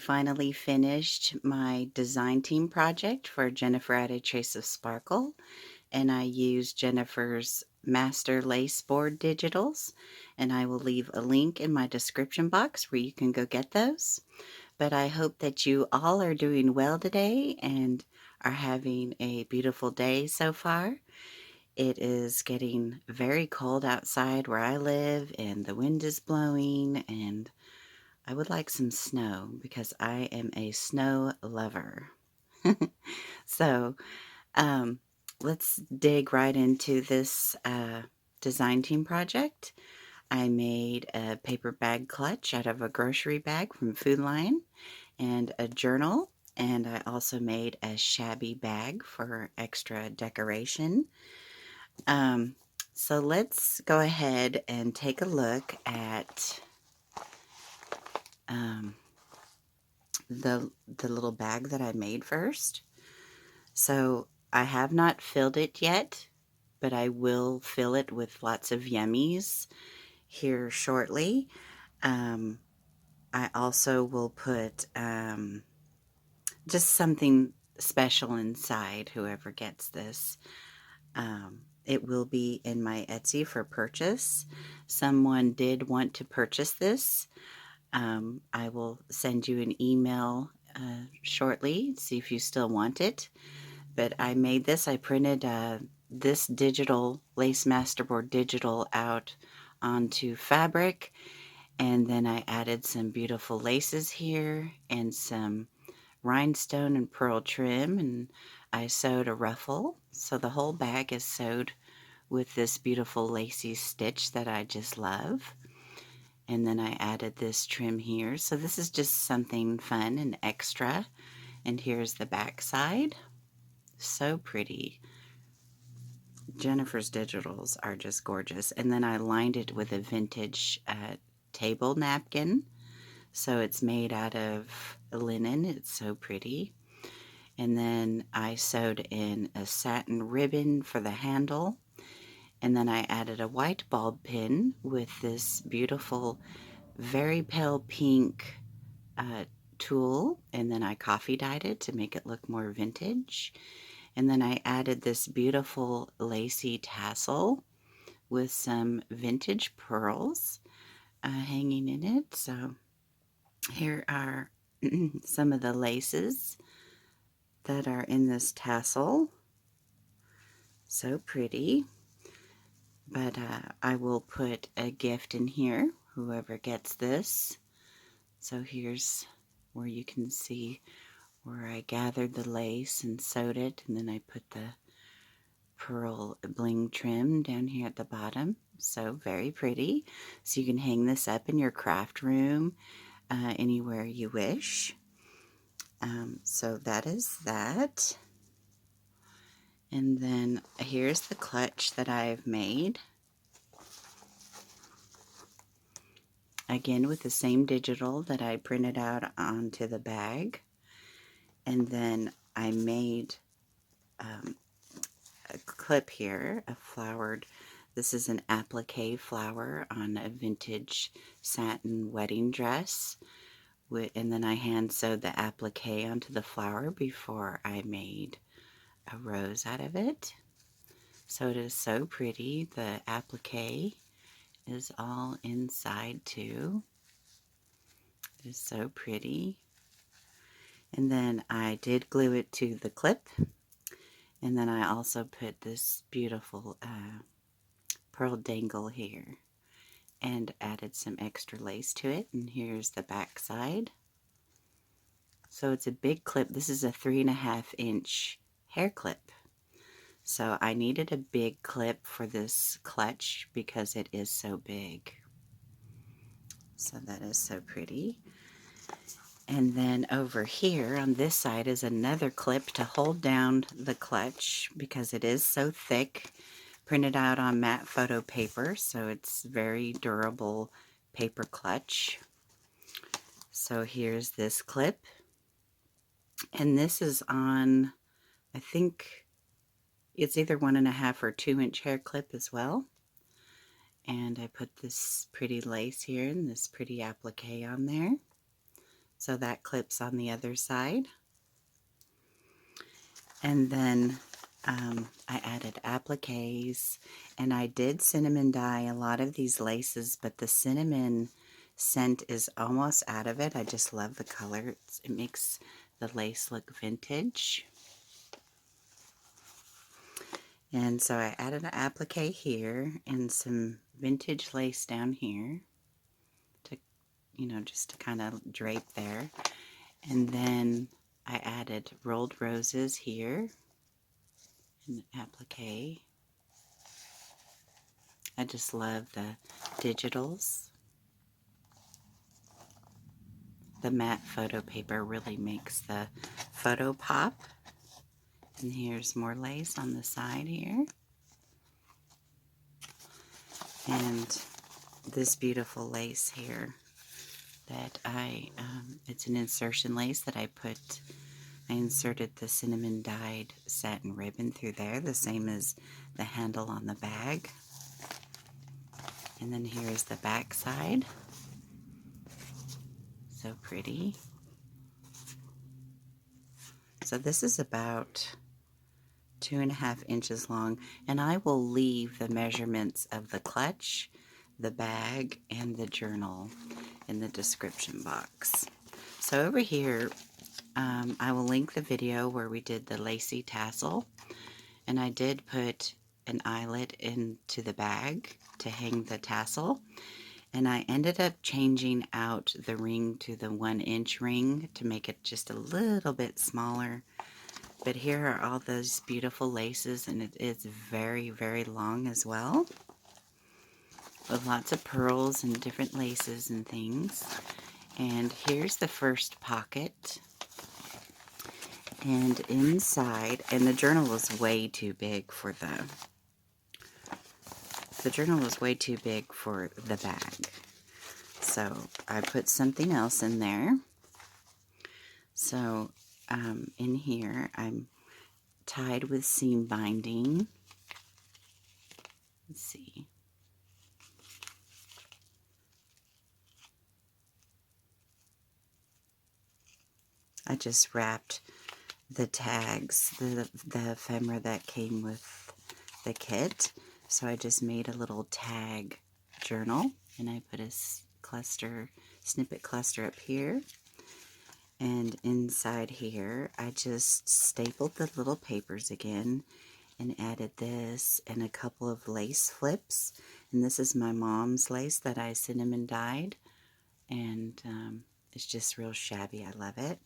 finally finished my design team project for Jenifer at ATraceofSparkle, and I used Jenifer's Lace Board Digitals, and I will leave a link in my description box where you can go get those. But I hope that you all are doing well today and are having a beautiful day so far. It is getting very cold outside where I live, and the wind is blowing, and I would like some snow because I am a snow lover. So um, let's dig right into this design team project. I made a paper bag clutch out of a grocery bag from Food Lion and a journal. And I also made a shabby bag for extra decoration. Um, so let's go ahead and take a look at um, the little bag that I made first. So I have not filled it yet, but I will fill it with lots of yummies here shortly. I also will put just something special inside whoever gets this. It will be in my Etsy for purchase. Someone did want to purchase this. I will send you an email shortly, see if you still want it. But I made this. I printed this digital Lace Masterboard Digital out onto fabric, and then I added some beautiful laces here and some rhinestone and pearl trim, and I sewed a ruffle. So the whole bag is sewed with this beautiful lacy stitch that I just love. And then I added this trim here. So this is just something fun and extra. And here's the back side. So pretty. Jenifer's Digitals are just gorgeous. And then I lined it with a vintage table napkin. So it's made out of linen. It's so pretty. And then I sewed in a satin ribbon for the handle. And then I added a white bulb pin with this beautiful, very pale pink tulle. And then I coffee dyed it to make it look more vintage. And then I added this beautiful lacy tassel with some vintage pearls hanging in it. So here are some of the laces that are in this tassel. So pretty. But I will put a gift in here, whoever gets this. So here's where you can see where I gathered the lace and sewed it, and then I put the pearl bling trim down here at the bottom. So very pretty. So you can hang this up in your craft room anywhere you wish. So that is that. And then here's the clutch that I've made. Again with the same digital that I printed out onto the bag. And then I made a clip here, a flowered, this is an applique flower on a vintage satin wedding dress. And then I hand sewed the applique onto the flower before I made a rose out of it. So it is so pretty. The applique is all inside too. It is so pretty. And then I did glue it to the clip. And then I also put this beautiful pearl dangle here and added some extra lace to it. And here's the back side. So it's a big clip. This is a 3.5 inch hair clip. So I needed a big clip for this clutch because it is so big. So that is so pretty. And then over here on this side is another clip to hold down the clutch because it is so thick, printed out on matte photo paper, so it's very durable paper clutch. So here's this clip, and this is on, I think it's either 1.5 or 2 inch hair clip as well. And I put this pretty lace here and this pretty applique on there. So that clips on the other side. And then I added appliques, and I did cinnamon dye a lot of these laces, but the cinnamon scent is almost out of it. I just love the color. It makes the lace look vintage. And so I added an applique here and some vintage lace down here to, just to kind of drape there. And then I added rolled roses here and applique. I just love the digitals. The matte photo paper really makes the photo pop. And here's more lace on the side here. And this beautiful lace here that it's an insertion lace that I inserted the cinnamon dyed satin ribbon through there, the same as the handle on the bag. And then here's the back side. So pretty. So this is about 2.5 inches long, and I will leave the measurements of the clutch, the bag, and the journal in the description box. So over here, I will link the video where we did the Lacy tassel, and I did put an eyelet into the bag to hang the tassel, and I ended up changing out the ring to the 1-inch ring to make it just a little bit smaller. But here are all those beautiful laces, and it is very, very long as well, with lots of pearls and different laces and things. And here's the first pocket. And inside, and the journal was way too big for the bag. So I put something else in there. So in here, I'm tied with seam binding. Let's see. I just wrapped the tags, the ephemera that came with the kit. So I just made a little tag journal, and I put a snippet cluster up here. And inside here, I just stapled the little papers again and added this and a couple of lace flips. And this is my mom's lace that I cinnamon dyed. And it's just real shabby. I love it.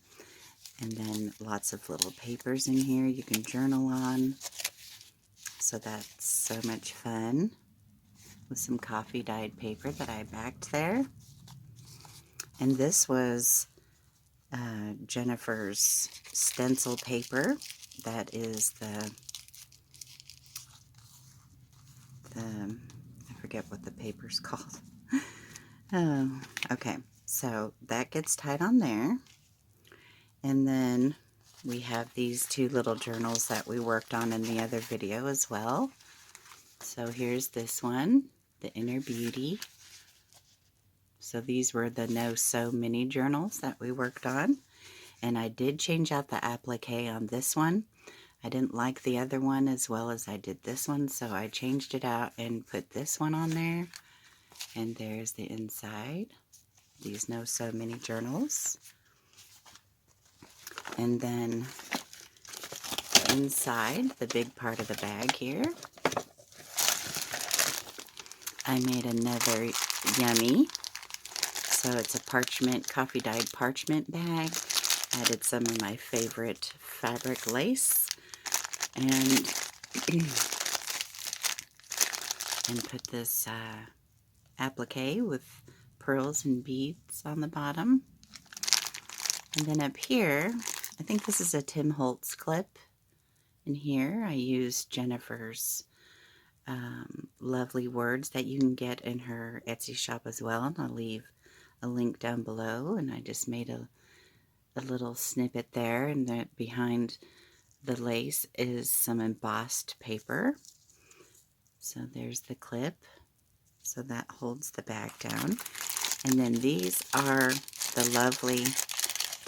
And then lots of little papers in here you can journal on. So that's so much fun. With some coffee dyed paper that I backed there. And this was Jenifers stencil paper. That is I forget what the paper's called. Oh, okay. So that gets tied on there. And then we have these two little journals that we worked on in the other video as well. So here's this one, the Inner Beauty. So these were the No Sew mini journals that we worked on. And I did change out the applique on this one. I didn't like the other one as well as I did this one, so I changed it out and put this one on there. And there's the inside. These No Sew mini journals. And then inside, the big part of the bag here, I made another yummy. So it's a parchment, coffee dyed parchment bag. Added some of my favorite fabric lace and put this applique with pearls and beads on the bottom. And then up here, I think this is a Tim Holtz clip. In here, I used Jenifers lovely words that you can get in her Etsy shop as well. And I'll leave a link down below. And I just made a little snippet there. And then behind the lace is some embossed paper. So there's the clip. So that holds the bag down. And then these are the lovely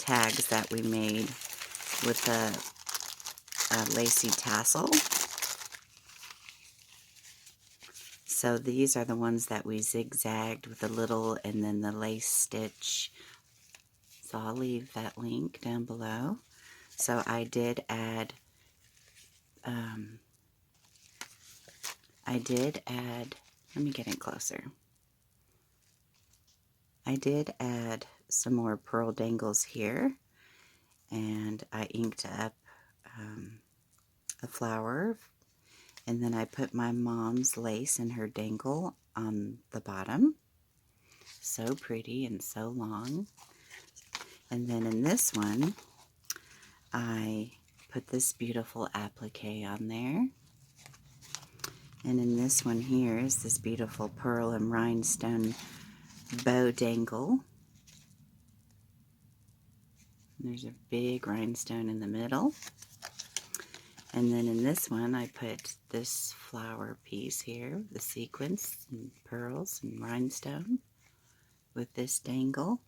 tags that we made with the Lacy Tassel. So these are the ones that we zigzagged with the little and then the lace stitch. So I'll leave that link down below. So I did add, let me get in closer. I did add some more pearl dangles here, and I inked up a flower, and then I put my mom's lace and her dangle on the bottom. So pretty and so long. And then in this one, I put this beautiful applique on there. And in this one here is this beautiful pearl and rhinestone bow dangle. There's a big rhinestone in the middle. And then in this one, I put this flower piece here, the sequins and pearls and rhinestone with this dangle.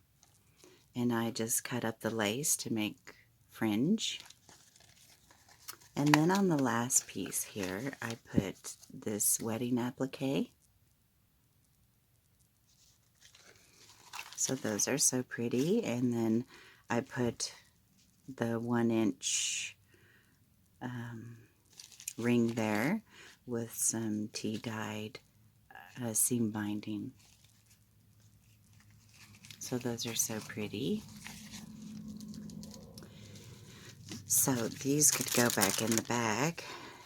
And I just cut up the lace to make fringe. And then on the last piece here, I put this wedding applique. So those are so pretty. And then I put the 1-inch ring there with some tea-dyed seam binding. So those are so pretty. So these could go back in the bag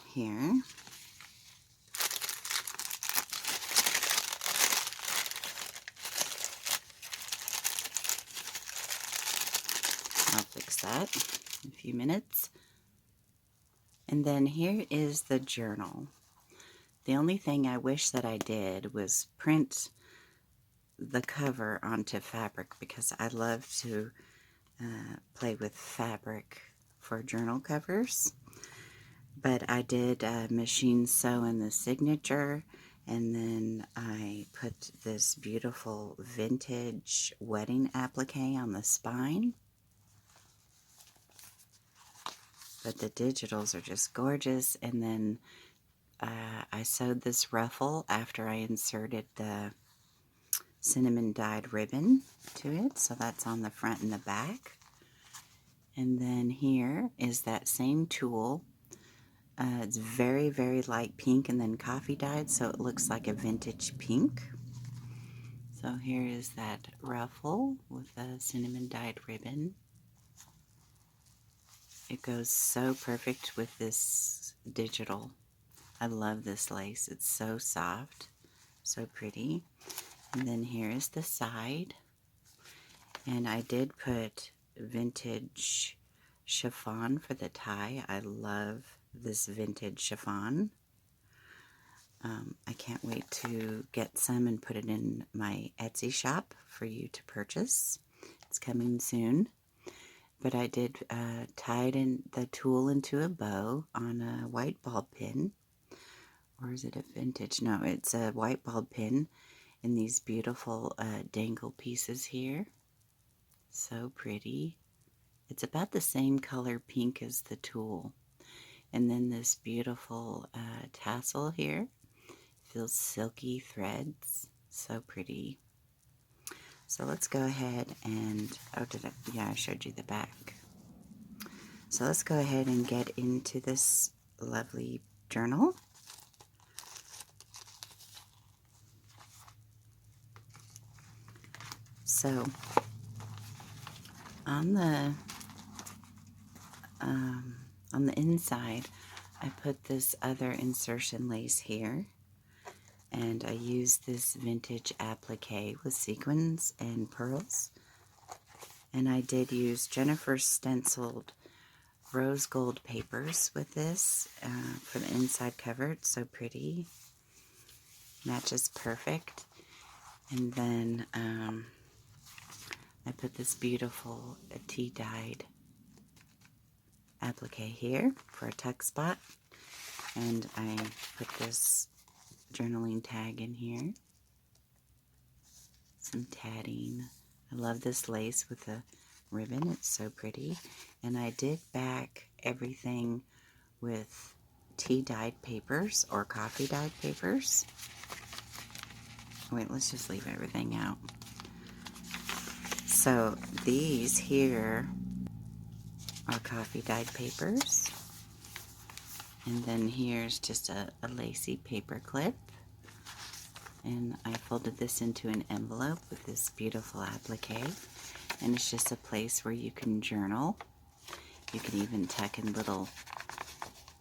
here. I'll fix that in a few minutes. And then here is the journal. The only thing I wish that I did was print the cover onto fabric, because I love to play with fabric for journal covers. But I did machine sew in the signature, and then I put this beautiful vintage wedding applique on the spine. But the digitals are just gorgeous. And then I sewed this ruffle after I inserted the cinnamon dyed ribbon to it. So that's on the front and the back. And then here is that same tulle. It's very, very light pink and then coffee dyed, so it looks like a vintage pink. So here is that ruffle with a cinnamon dyed ribbon. It goes so perfect with this digital. I love this lace. It's so soft, so pretty. And then here is the side. And I did put vintage chiffon for the tie. I love this vintage chiffon. I can't wait to get some and put it in my Etsy shop for you to purchase. It's coming soon. But I did tie the tulle into a bow on a white ball pin. Or is it a vintage? No, it's a white ball pin in these beautiful dangle pieces here. So pretty. It's about the same color pink as the tulle. And then this beautiful tassel here. Feels silky threads. So pretty. So let's go ahead and, I showed you the back. So let's go ahead and get into this lovely journal. So on the inside, I put this other insertion lace here, and I used this vintage applique with sequins and pearls. And I did use Jenifers stenciled rose gold papers with this for the inside cover. It's so pretty. Matches perfect. And then I put this beautiful tea-dyed applique here for a tuck spot. And I put this journaling tag in here. Some tatting. I love this lace with the ribbon. It's so pretty. And I did back everything with tea dyed papers or coffee dyed papers. Wait, let's just leave everything out. So these here are coffee dyed papers. And then here's just a Lacy paper clip. And I folded this into an envelope with this beautiful applique. And it's just a place where you can journal. You can even tuck in little,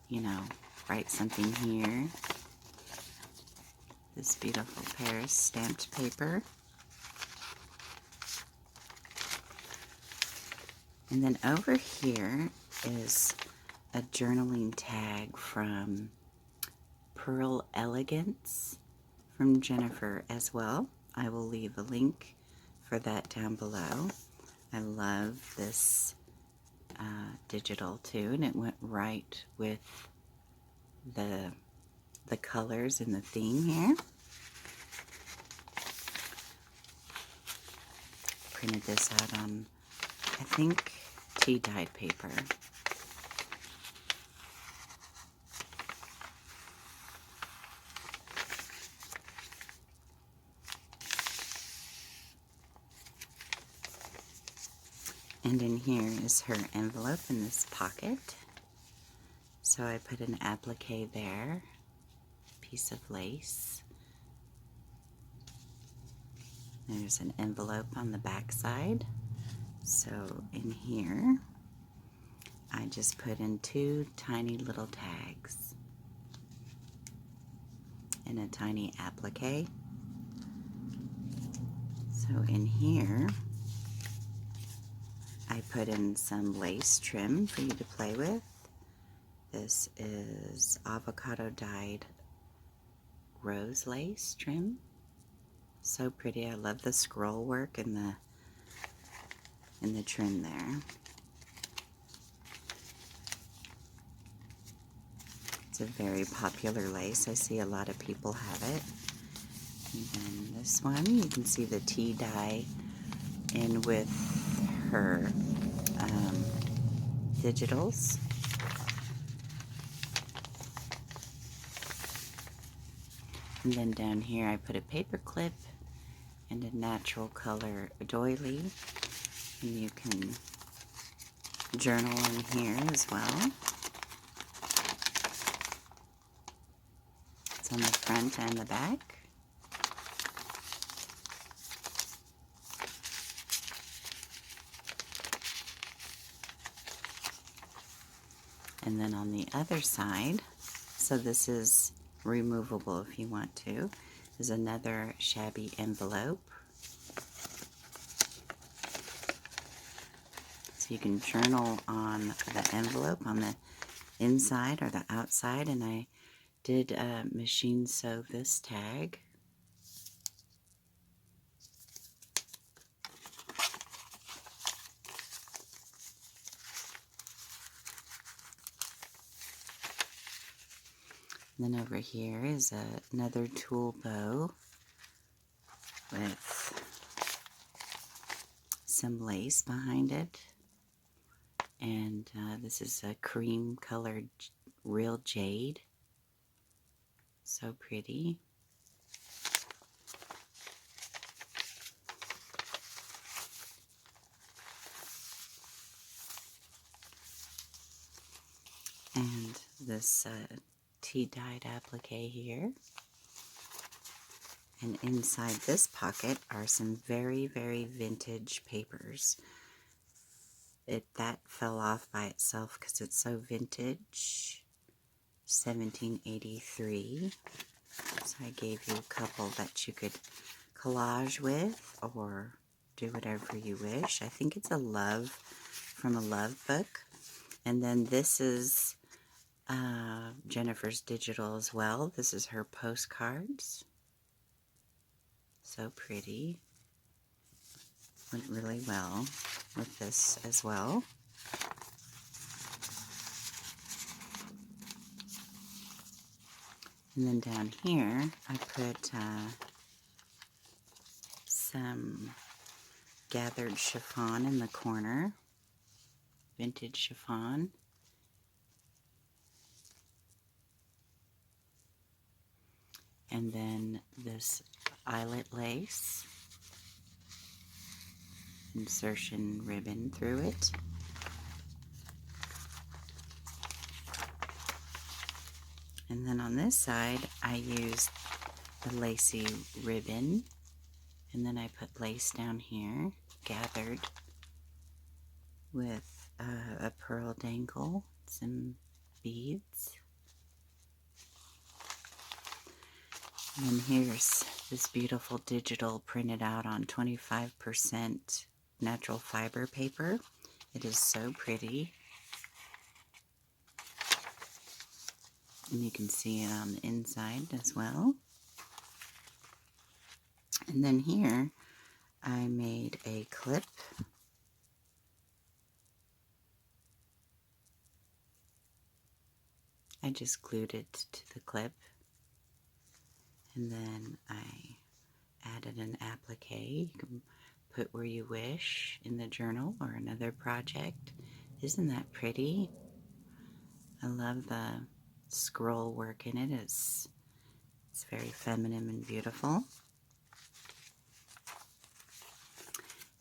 you know, write something here. This beautiful Paris stamped paper. And then over here is a journaling tag from Pearl Elegance from Jenifer as well. I will leave a link for that down below. I love this digital too, and it went right with the colors and the theme here. Printed this out on, I think, tea dyed paper. And in here is her envelope in this pocket. So I put an applique there, piece of lace. There's an envelope on the back side. So in here, I just put in 2 tiny little tags and a tiny applique. So in here, I put in some lace trim for you to play with. This is avocado dyed rose lace trim. So pretty. I love the scroll work and the trim there. It's a very popular lace. I see a lot of people have it. And then this one, you can see the tea dye in with her digitals. And then down here I put a paper clip and a natural color doily. And you can journal in here as well. It's on the front and the back. And then on the other side, so this is removable if you want to, is another Shabby envelope. So you can journal on the envelope on the inside or the outside, and I did machine sew this tag. And then over here is another tulle bow with some lace behind it. And this is a cream colored real jade. So pretty. And this tea dyed applique here. And inside this pocket are some very, very vintage papers. That fell off by itself because it's so vintage. 1783. So I gave you a couple that you could collage with or do whatever you wish. I think it's a love from a love book. And then this is Jennifer's digital as well. This is her postcards. So pretty. Went really well with this as well. And then down here, I put some gathered chiffon in the corner, vintage chiffon. And then this eyelet lace, insertion ribbon through it. And then on this side, I used the Lacy ribbon, and then I put lace down here, gathered with a pearl dangle, some beads. And then here's this beautiful digital printed out on 25% natural fiber paper. It is so pretty. And you can see it on the inside as well. And then here I made a clip. I just glued it to the clip. And then I added an applique. You can put where you wish in the journal or another project. Isn't that pretty? I love the scroll work in it. It's very feminine and beautiful.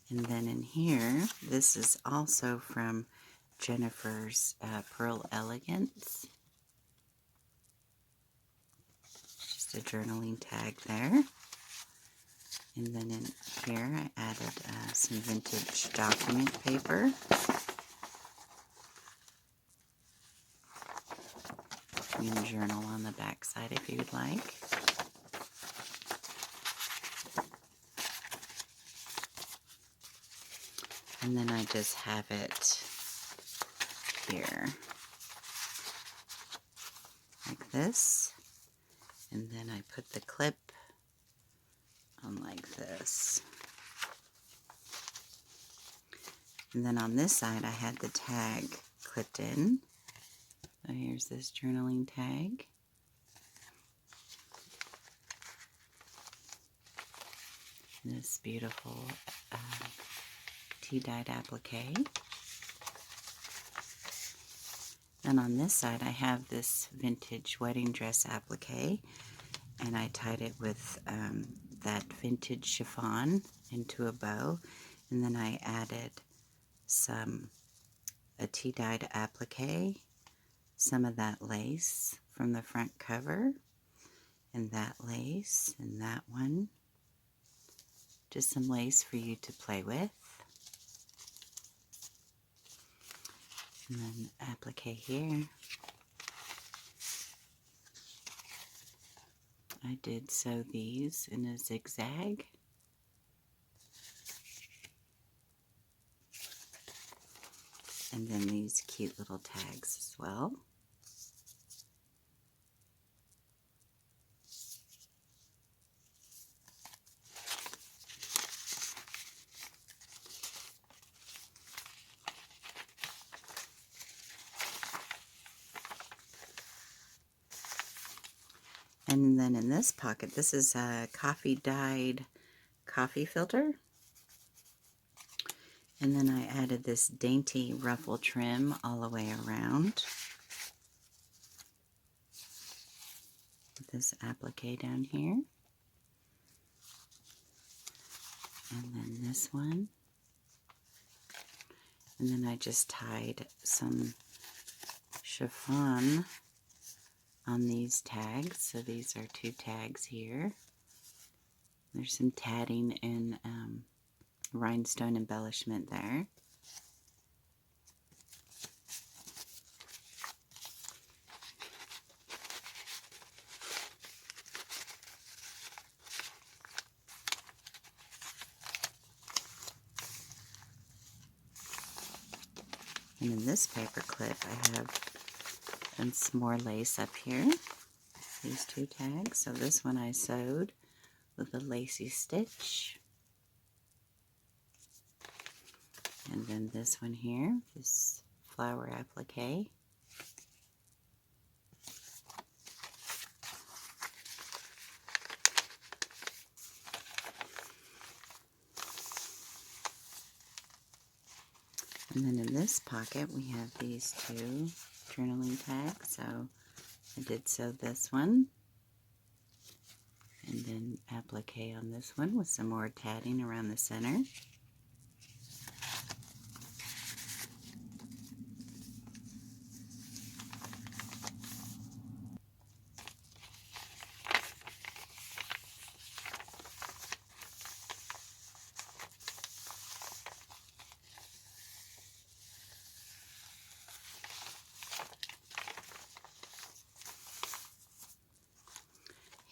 And then in here, this is also from Jenifers Pearl Elegance. Just a journaling tag there. And then in here, I added some vintage document paper. You can journal on the back side if you'd like. And then I just have it here, like this. And then I put the clip on like this. And then on this side, I had the tag clipped in. So here's this journaling tag. This beautiful tea-dyed applique. And on this side, I have this vintage wedding dress applique, and I tied it with that vintage chiffon into a bow, and then I added a tea-dyed applique, some of that lace from the front cover, and that lace, and that one. Just some lace for you to play with. And then applique here. I did sew these in a zigzag. And then these cute little tags as well. And then in this pocket, this is a coffee dyed coffee filter. And then I added this dainty ruffle trim all the way around. With this applique down here. And then this one. And then I just tied some chiffon on these tags. So these are 2 tags here. There's some tatting and rhinestone embellishment there. And in this paper clip, I have some more lace up here. These 2 tags. So this one I sewed with a Lacy stitch. And then this one here, this flower applique. And then in this pocket we have these two journaling tags. So I did sew this one, and then applique on this one with some more tatting around the center.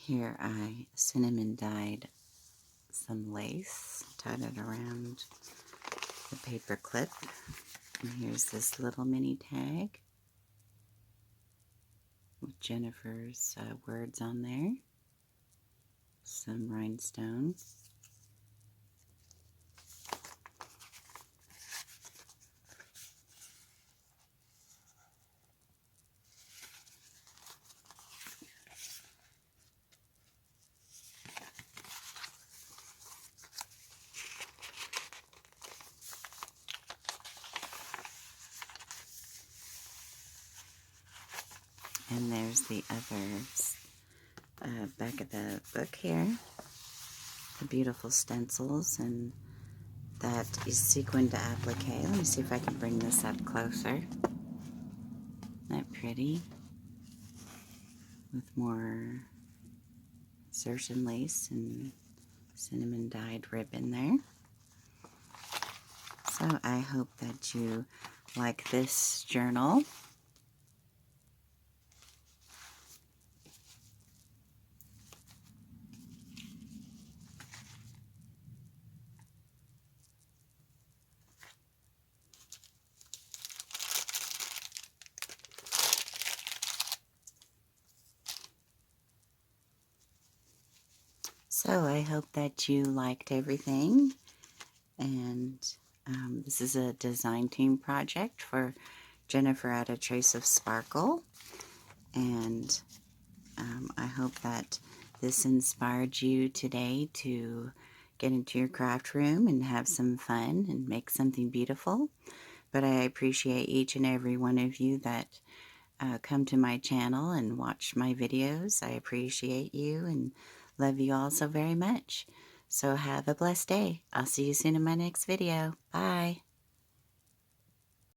Here I cinnamon dyed some lace, tied it around the paper clip. And here's this little mini tag with Jenifers words on there, some rhinestones. And there's the other back of the book here, the beautiful stencils, and that is sequined to applique. Let me see if I can bring this up closer. Isn't that pretty? With more insertion lace and cinnamon dyed ribbon there. So I hope that you like this journal. So I hope that you liked everything, and this is a design team project for Jenifer at ATraceofSparkle, and I hope that this inspired you today to get into your craft room and have some fun and make something beautiful. But I appreciate each and every one of you that come to my channel and watch my videos. I appreciate you and love you all so very much. So have a blessed day. I'll see you soon in my next video. Bye.